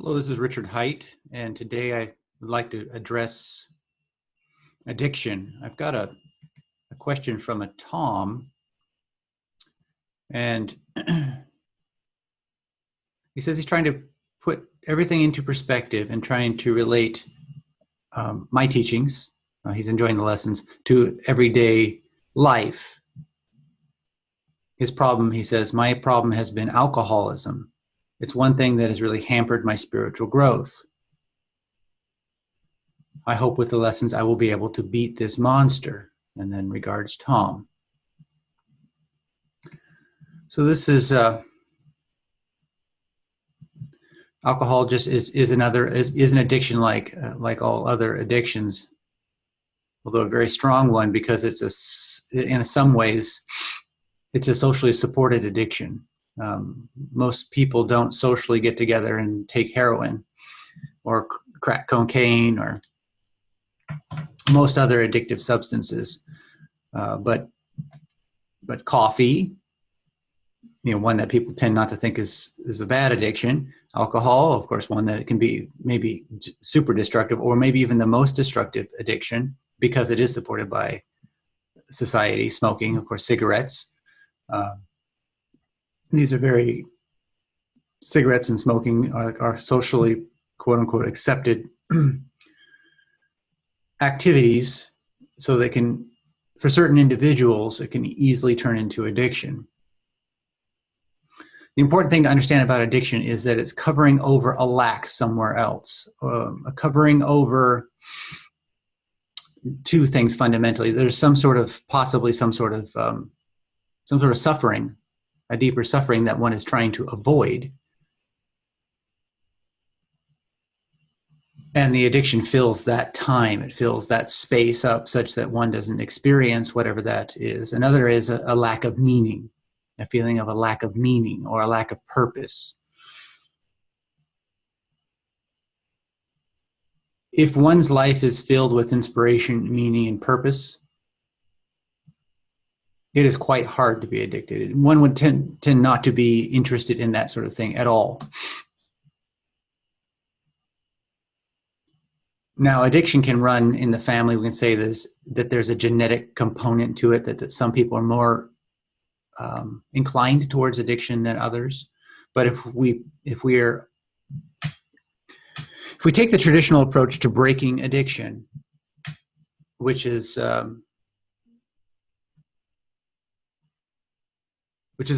Hello, this is Richard Haight, and today I would like to address addiction. I've got a question from a Tom, and he says he's trying to put everything into perspective and trying to relate my teachings, he's enjoying the lessons, to everyday life. His problem, he says, my problem has been alcoholism. It's one thing that has really hampered my spiritual growth. I hope with the lessons I will be able to beat this monster. And then regards, Tom. So this is alcohol. Just is an addiction like all other addictions, although a very strong one because in some ways it's a socially supported addiction. Most people don't socially get together and take heroin or crack cocaine or most other addictive substances, but coffee, one that people tend not to think is a bad addiction. Alcohol, of course, one that it can be maybe super destructive or maybe even the most destructive addiction because it is supported by society. Smoking, of course, cigarettes. These are cigarettes and smoking are socially, quote unquote, accepted activities, so they can, for certain individuals, it can easily turn into addiction. The important thing to understand about addiction is that it's covering over a lack somewhere else, covering over two things fundamentally. There's possibly some sort of suffering, a deeper suffering that one is trying to avoid. And the addiction fills that time, it fills that space up such that one doesn't experience whatever that is. Another is a lack of meaning, a feeling of a lack of meaning or a lack of purpose. If one's life is filled with inspiration, meaning, and purpose, it is quite hard to be addicted. One would tend not to be interested in that sort of thing at all. Now, addiction can run in the family. We can say that there's a genetic component to it, that some people are more inclined towards addiction than others. But if we take the traditional approach to breaking addiction, which is a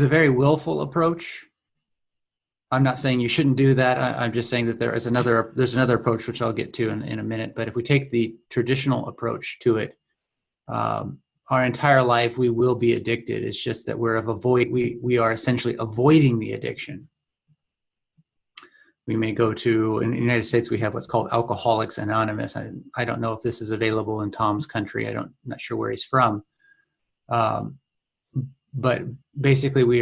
very willful approach. I'm not saying you shouldn't do that. I'm just saying that there's another approach, which I'll get to in a minute. But if we take the traditional approach to it, our entire life we will be addicted. It's just that we are essentially avoiding the addiction. We may go to, in the United States, we have what's called Alcoholics Anonymous. I don't know if this is available in Tom's country. I'm not sure where he's from. But basically we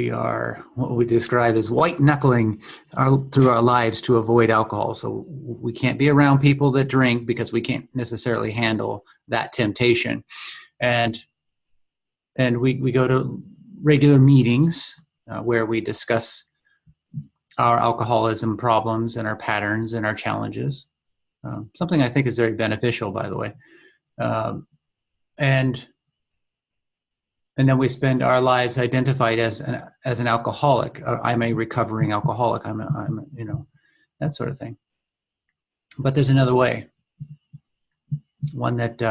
are what we describe as white knuckling through our lives to avoid alcohol. So we can't be around people that drink because we can't necessarily handle that temptation. And we go to regular meetings where we discuss our alcoholism problems and our patterns and our challenges. Something I think is very beneficial, by the way. And then we spend our lives identified as an alcoholic. I'm a recovering alcoholic. I'm that sort of thing. But there's another way, one that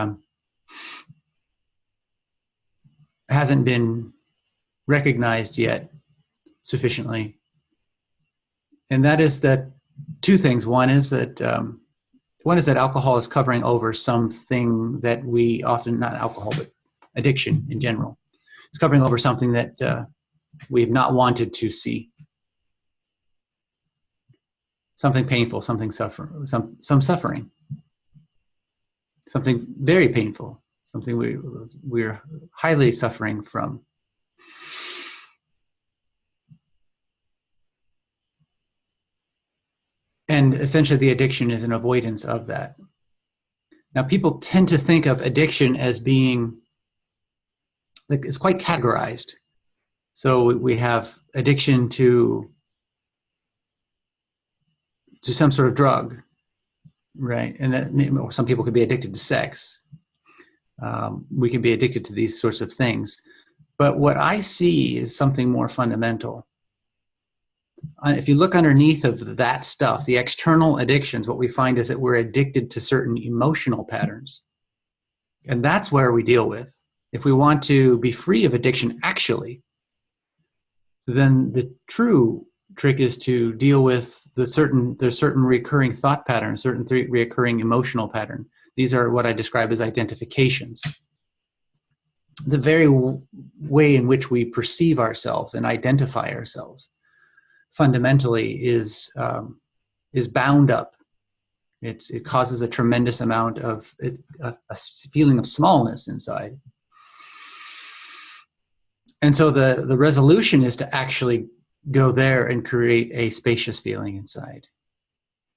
hasn't been recognized yet sufficiently, and that is that two things. One is that alcohol is covering over something that we often, not alcohol, but addiction in general. It's covering over something that we've not wanted to see. Something painful, some suffering, something very painful, something we're highly suffering from. And essentially the addiction is an avoidance of that. Now, people tend to think of addiction as being, it's quite categorized. So we have addiction to some sort of drug, right? And that some people could be addicted to sex. We can be addicted to these sorts of things. But what I see is something more fundamental. If you look underneath of that stuff, the external addictions, what we find is that we're addicted to certain emotional patterns. And that's where we deal with. If we want to be free of addiction, actually, then the true trick is to deal with there's certain recurring thought patterns, certain recurring emotional pattern. These are what I describe as identifications. The very way in which we perceive ourselves and identify ourselves fundamentally is bound up. It causes a tremendous amount of a feeling of smallness inside. And so the resolution is to actually go there and create a spacious feeling inside,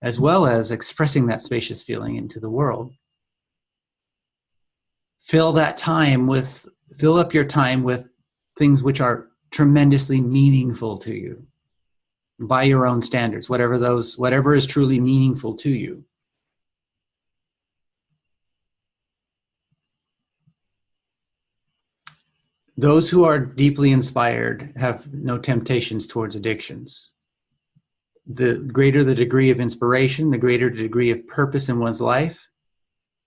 as well as expressing that spacious feeling into the world. Fill up your time with things which are tremendously meaningful to you by your own standards, whatever is truly meaningful to you. Those who are deeply inspired have no temptations towards addictions. The greater the degree of inspiration, the greater the degree of purpose in one's life,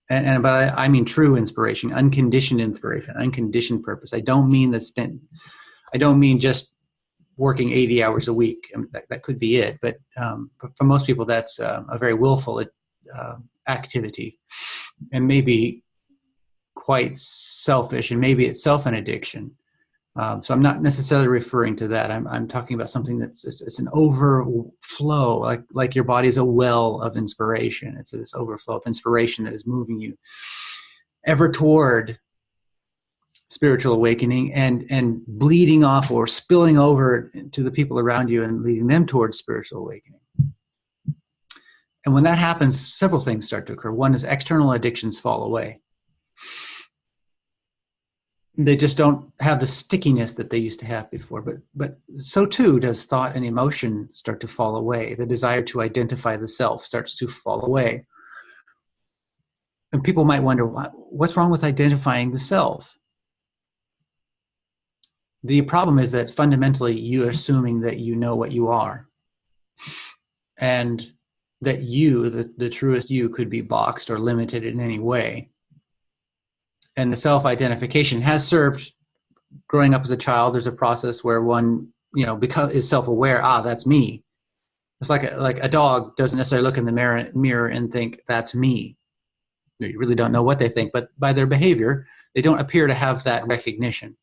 but I mean true inspiration, unconditioned inspiration, unconditioned purpose. I don't mean just working 80 hours a week. I mean, that could be it, but for most people, that's a very willful activity, and maybe quite selfish, and maybe itself an addiction. So I'm not necessarily referring to that. I'm talking about something it's an overflow, like your body is a well of inspiration. It's this overflow of inspiration that is moving you ever toward spiritual awakening and bleeding off or spilling over to the people around you and leading them towards spiritual awakening. And when that happens, several things start to occur. One is external addictions fall away. They just don't have the stickiness that they used to have before. But so too does thought and emotion start to fall away. The desire to identify the self starts to fall away. And people might wonder, what's wrong with identifying the self? The problem is that fundamentally you're assuming that you know what you are. And that you, the truest you, could be boxed or limited in any way. And the self-identification has served. Growing up as a child, there's a process where one, is self-aware. That's me. It's like a dog doesn't necessarily look in the mirror and think that's me. You really don't know what they think, but by their behavior, they don't appear to have that recognition.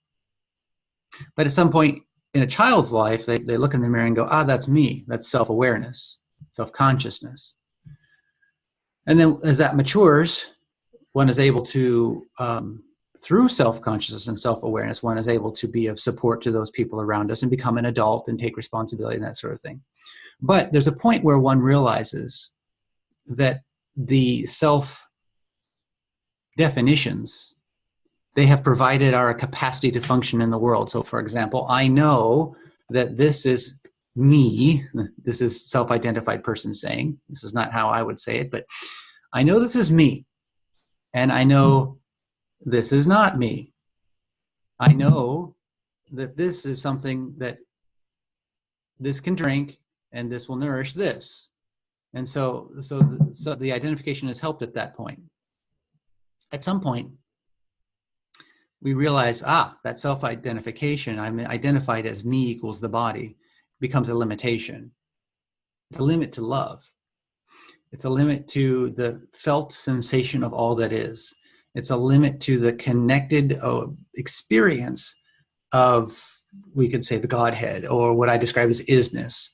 But at some point in a child's life, they look in the mirror and go, that's me. That's self-awareness, self-consciousness. And then as that matures, one is able to, through self-consciousness and self-awareness, one is able to be of support to those people around us and become an adult and take responsibility and that sort of thing. But there's a point where one realizes that the self-definitions, they have provided our capacity to function in the world. So, for example, I know that this is me. This is self-identified person saying. This is not how I would say it, but I know this is me. And I know this is not me. I know that this is something that this can drink and this will nourish this. And so the identification is helped at that point. At some point, we realize, that self-identification, I'm identified as me equals the body, becomes a limitation. It's a limit to love. It's a limit to the felt sensation of all that is. It's a limit to the connected experience of, we could say, the Godhead, or what I describe as isness.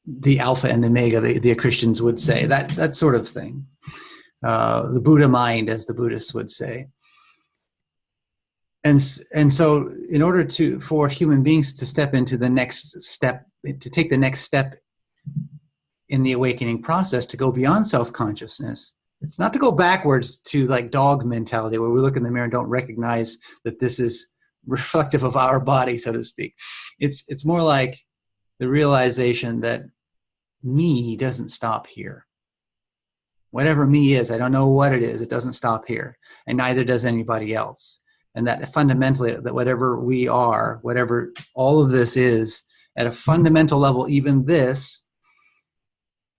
The Alpha and the Omega, the Christians would say, that sort of thing. The Buddha mind, as the Buddhists would say. And so in order for human beings to step into the next step, to take the next step in the awakening process, to go beyond self-consciousness, it's not to go backwards to like dog mentality, where we look in the mirror and don't recognize that this is reflective of our body, so to speak. It's more like the realization that me doesn't stop here. Whatever me is, I don't know what it is, it doesn't stop here, and neither does anybody else. And that fundamentally, that whatever we are, whatever all of this is, at a fundamental level, even this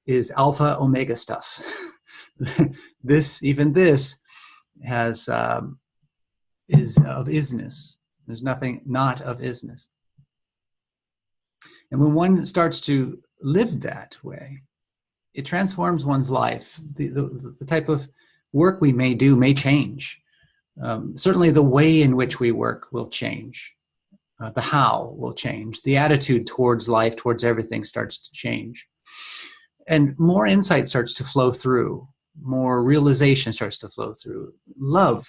is alpha omega stuff. Even this has is of isness. There's nothing not of isness. And when one starts to live that way, it transforms one's life. The type of work we may do may change. Certainly the way in which we work will change. The how will change. The attitude towards life, towards everything starts to change. And more insight starts to flow through. More realization starts to flow through. Love,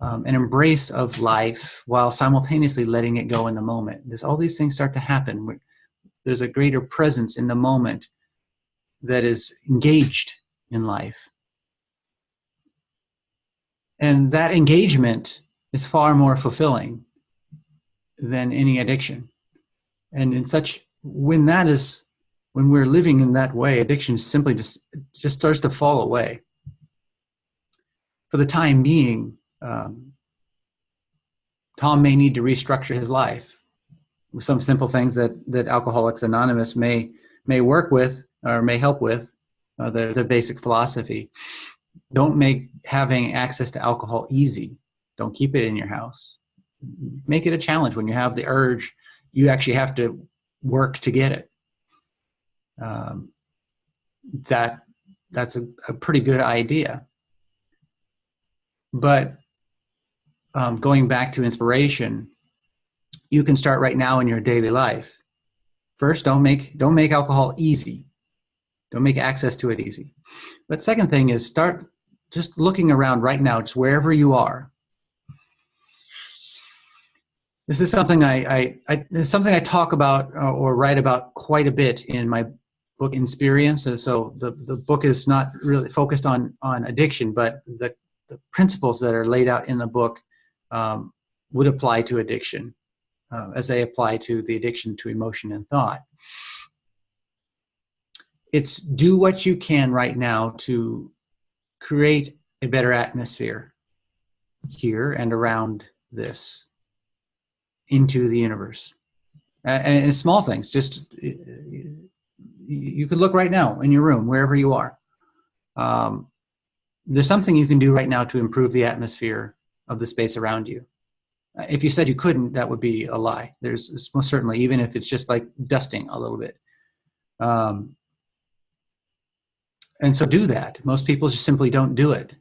an embrace of life while simultaneously letting it go in the moment. All these things start to happen. There's a greater presence in the moment that is engaged in life. And that engagement is far more fulfilling than any addiction. And when we're living in that way, addiction simply just starts to fall away. For the time being, Tom may need to restructure his life with some simple things that Alcoholics Anonymous may work with or may help with, their basic philosophy. Don't make having access to alcohol easy. Don't keep it in your house. Make it a challenge. When you have the urge, you actually have to work to get it. That's a pretty good idea. But going back to inspiration, you can start right now in your daily life. First, don't make alcohol easy. Don't make access to it easy. But second thing is start just looking around right now, just wherever you are. This is something I talk about or write about quite a bit in my book Insperience. So the book is not really focused on addiction, but the principles that are laid out in the book would apply to addiction as they apply to the addiction to emotion and thought. It's do what you can right now to create a better atmosphere here and around this into the universe. And small things, just you could look right now in your room, wherever you are. There's something you can do right now to improve the atmosphere of the space around you. If you said you couldn't, that would be a lie. There's most certainly, even if it's just like dusting a little bit. And so do that. Most people just simply don't do it.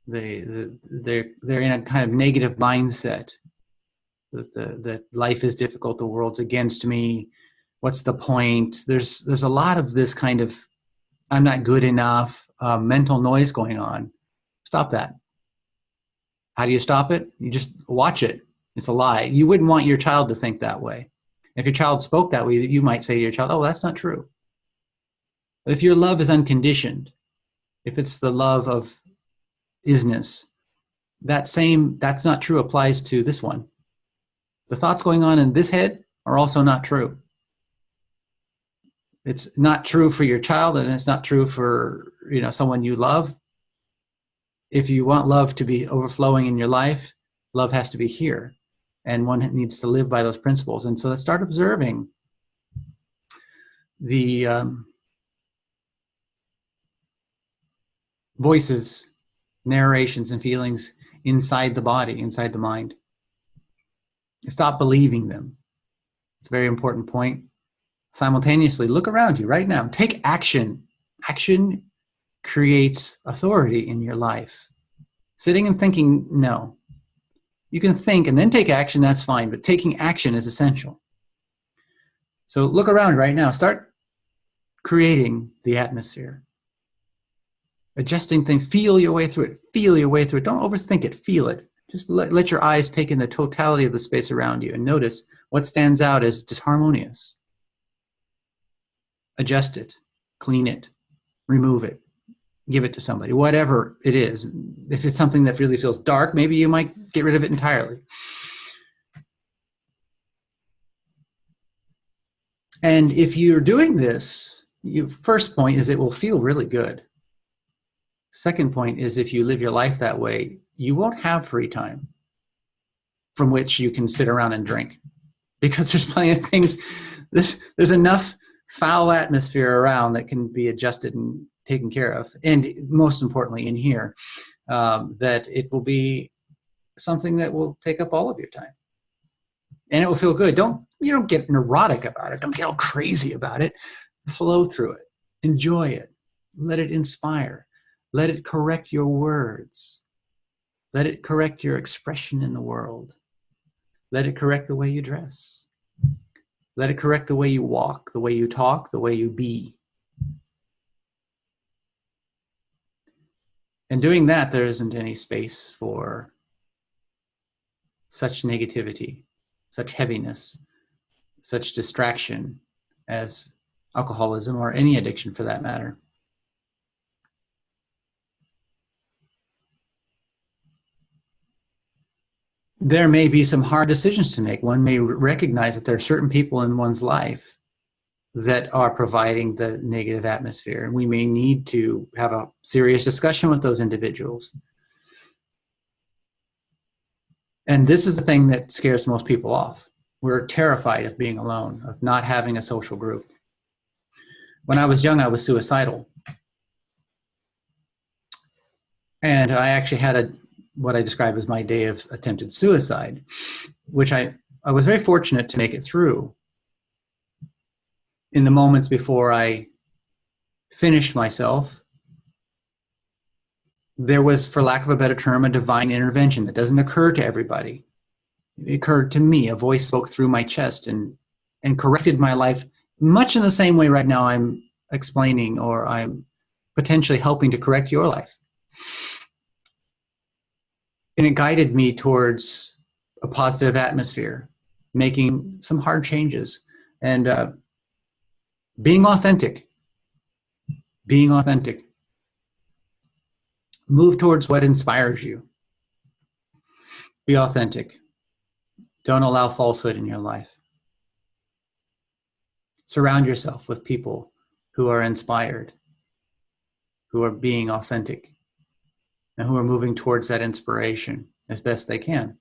They're in a kind of negative mindset that life is difficult, the world's against me. What's the point? There's a lot of this kind of I'm not good enough mental noise going on. Stop that. How do you stop it? You just watch it. It's a lie. You wouldn't want your child to think that way. If your child spoke that way, you might say to your child, oh, that's not true. But if your love is unconditioned, if it's the love of isness, that's not true applies to this one. The thoughts going on in this head are also not true. It's not true for your child, and it's not true for someone you love. If you want love to be overflowing in your life, love has to be here. And one needs to live by those principles. And so let's start observing the voices, narrations, and feelings inside the body, inside the mind. Stop believing them. It's a very important point. Simultaneously, look around you right now. Take action. Action creates authority in your life. Sitting and thinking, no. You can think and then take action, that's fine, but taking action is essential. So look around right now. Start creating the atmosphere. Adjusting things. Feel your way through it. Feel your way through it. Don't overthink it. Feel it. Just let your eyes take in the totality of the space around you and notice what stands out as disharmonious. Adjust it. Clean it. Remove it. Give it to somebody, whatever it is. If it's something that really feels dark, maybe you might get rid of it entirely. And if you're doing this, first point is it will feel really good. Second point is if you live your life that way, you won't have free time from which you can sit around and drink, because there's plenty of things, there's enough foul atmosphere around that can be adjusted and taken care of. And most importantly in here, that it will be something that will take up all of your time. And it will feel good. You don't get neurotic about it. Don't get all crazy about it. Flow through it. Enjoy it. Let it inspire. Let it correct your words. Let it correct your expression in the world. Let it correct the way you dress. Let it correct the way you walk, the way you talk, the way you be. And doing that, there isn't any space for such negativity, such heaviness, such distraction as alcoholism, or any addiction for that matter. There may be some hard decisions to make. One may recognize that there are certain people in one's life that are providing the negative atmosphere, and we may need to have a serious discussion with those individuals. And this is the thing that scares most people off. We're terrified of being alone, of not having a social group. When I was young, I was suicidal. And I actually had what I describe as my day of attempted suicide, which I was very fortunate to make it through. In the moments before I finished myself, there was, for lack of a better term, a divine intervention that doesn't occur to everybody. It occurred to me. A voice spoke through my chest and corrected my life, much in the same way right now I'm explaining, or I'm potentially helping to correct your life. And it guided me towards a positive atmosphere, making some hard changes, and being authentic. Being authentic. Move towards what inspires you. Be authentic. Don't allow falsehood in your life. Surround yourself with people who are inspired, who are being authentic, and who are moving towards that inspiration as best they can.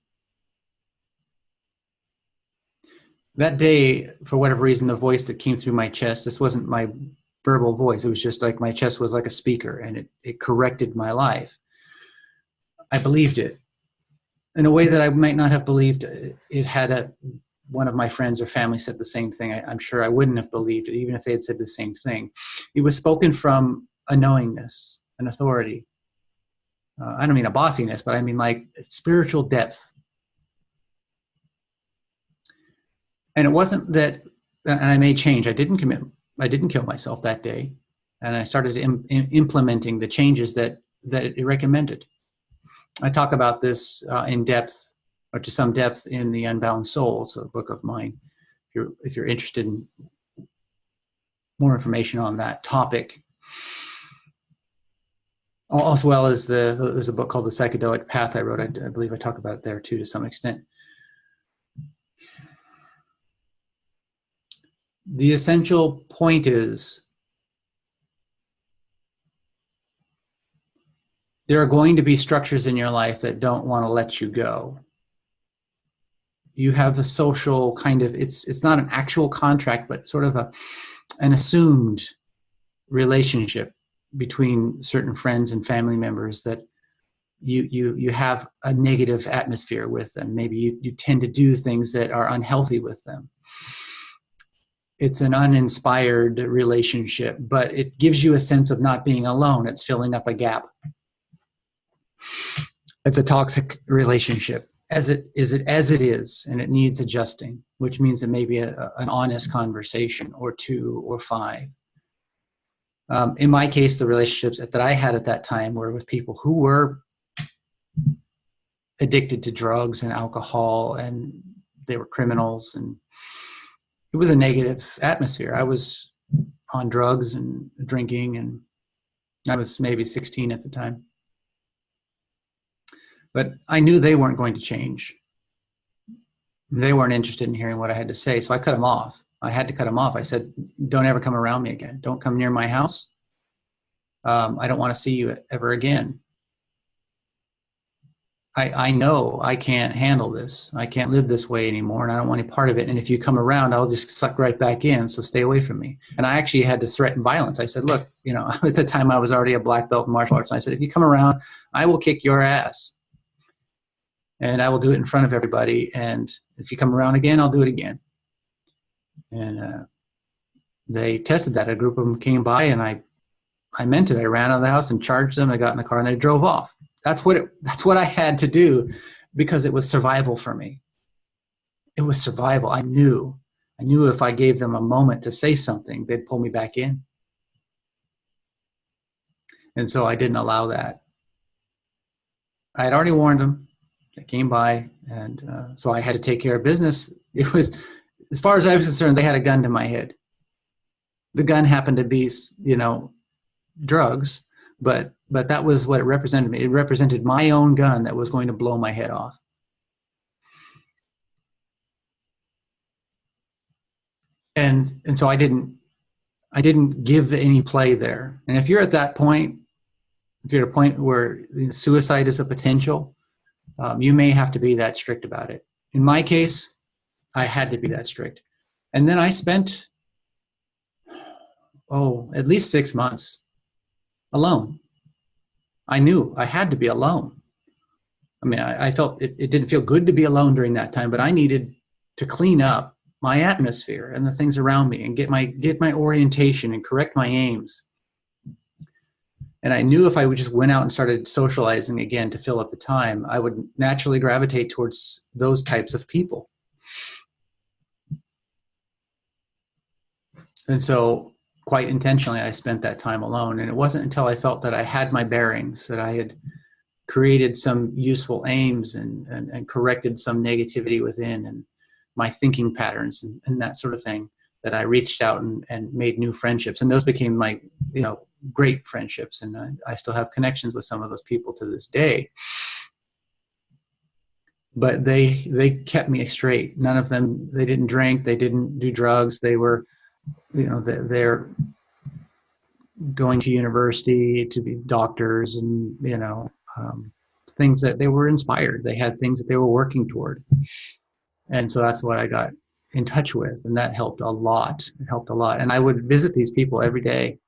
That day, for whatever reason, the voice that came through my chest, this wasn't my verbal voice. It was just like my chest was like a speaker, and it corrected my life. I believed it in a way that I might not have believed it had one of my friends or family said the same thing. I'm sure I wouldn't have believed it, even if they had said the same thing. It was spoken from a knowingness, an authority. I don't mean a bossiness, but I mean like spiritual depth. And it wasn't that, and I made change. I didn't kill myself that day. And I started implementing the changes that it recommended. I talk about this in depth, or to some depth, in The Unbound Soul. It's a book of mine. If you're interested in more information on that topic. As well as there's a book called The Psychedelic Path I wrote. I believe I talk about it there too, to some extent. The essential point is there are going to be structures in your life that don't want to let you go. You have a social kind of, it's not an actual contract, but sort of an assumed relationship between certain friends and family members that you have a negative atmosphere with them. Maybe you tend to do things that are unhealthy with them. It's an uninspired relationship, but it gives you a sense of not being alone. It's filling up a gap. It's a toxic relationship as it is, and it needs adjusting, which means it may be an honest conversation or 2 or 5. In my case, the relationships that I had at that time were with people who were addicted to drugs and alcohol, and they were criminals, and it was a negative atmosphere. I was on drugs and drinking, and I was maybe 16 at the time. But I knew they weren't going to change. They weren't interested in hearing what I had to say, so I cut them off. I had to cut him off. I said, don't ever come around me again. Don't come near my house. I don't want to see you ever again. I know I can't handle this. I can't live this way anymore, and I don't want any part of it. And if you come around, I'll just suck right back in. So stay away from me. And I actually had to threaten violence. I said, look, at the time I was already a black belt in martial arts. And I said, if you come around, I will kick your ass. And I will do it in front of everybody. And if you come around again, I'll do it again. And they tested that. A group of them came by, and I meant it. I ran out of the house and charged them. I got in the car and they drove off. That's what I had to do, because it was survival for me. It was survival. I knew if I gave them a moment to say something, they'd pull me back in. And so I didn't allow that. I had already warned them. They came by, and so I had to take care of business. It was, as far as I was concerned, they had a gun to my head. The gun happened to be, drugs, but that was what it represented me. It represented my own gun that was going to blow my head off. And so I didn't give any play there. And if you're at that point, if you're at a point where suicide is a potential, you may have to be that strict about it. In my case, I had to be that strict. And then I spent, at least 6 months alone. I knew I had to be alone. I mean, I felt it didn't feel good to be alone during that time, but I needed to clean up my atmosphere and the things around me and get my orientation and correct my aims. And I knew if I would just went out and started socializing again to fill up the time, I would naturally gravitate towards those types of people. And so quite intentionally, I spent that time alone. And it wasn't until I felt that I had my bearings, that I had created some useful aims and corrected some negativity within and my thinking patterns and that sort of thing, that I reached out and made new friendships. And those became my, great friendships. And I still have connections with some of those people to this day. But they kept me straight. None of them, they didn't drink, they didn't do drugs. They were, they're going to university to be doctors and, things that they were inspired. They had things that they were working toward. And so that's what I got in touch with. And that helped a lot. It helped a lot. And I would visit these people every day.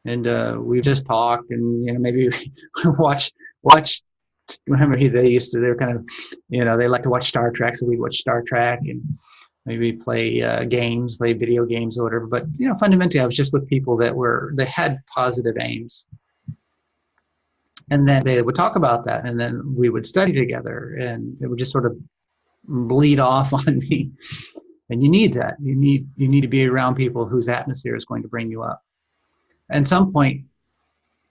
And we just talk and, maybe watch, remember they're kind of, they like to watch Star Trek. So we'd watch Star Trek and maybe play video games or whatever. But, fundamentally, I was just with people that had positive aims. And then they would talk about that. And then we would study together, and it would just sort of bleed off on me. And you need that. You need to be around people whose atmosphere is going to bring you up. At some point,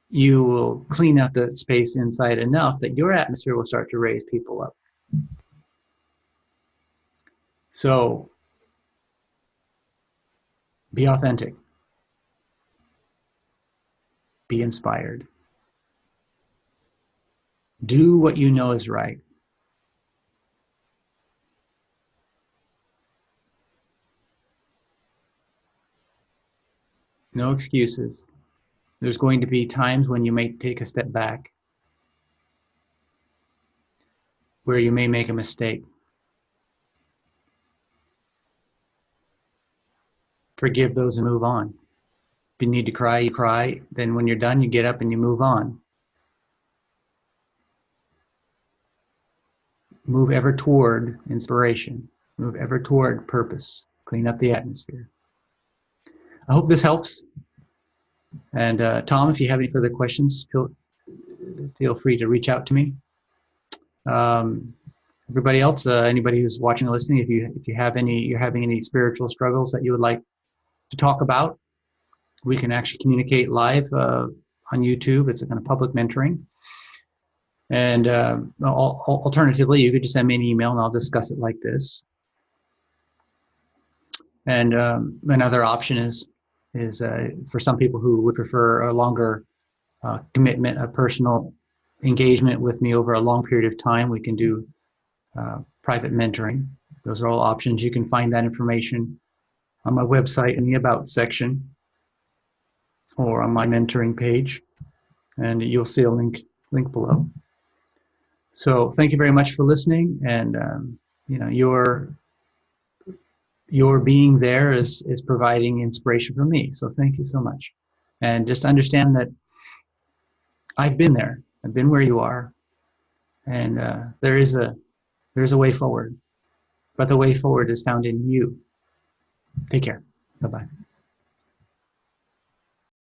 you will clean up the space inside enough that your atmosphere will start to raise people up. So be authentic. Be inspired. Do what you know is right. No excuses. There's going to be times when you may take a step back, where you may make a mistake. Forgive those and move on. If you need to cry, you cry. Then when you're done, you get up and you move on. Move ever toward inspiration. Move ever toward purpose. Clean up the atmosphere. I hope this helps. And Tom, if you have any further questions, feel free to reach out to me. Everybody else, anybody who's watching or listening, if you're having any spiritual struggles that you would like to talk about, we can actually communicate live on YouTube. It's a kind of public mentoring. And alternatively, you could just send me an email and I'll discuss it like this. And another option is for some people who would prefer a longer commitment, a personal engagement with me over a long period of time, we can do private mentoring. Those are all options. You can find that information on my website in the About section or on my mentoring page, and you'll see a link below. So thank you very much for listening, and your being there is providing inspiration for me. So thank you so much, and just understand that I've been there. I've been where you are, and there's a way forward, but the way forward is found in you. Take care. Bye bye.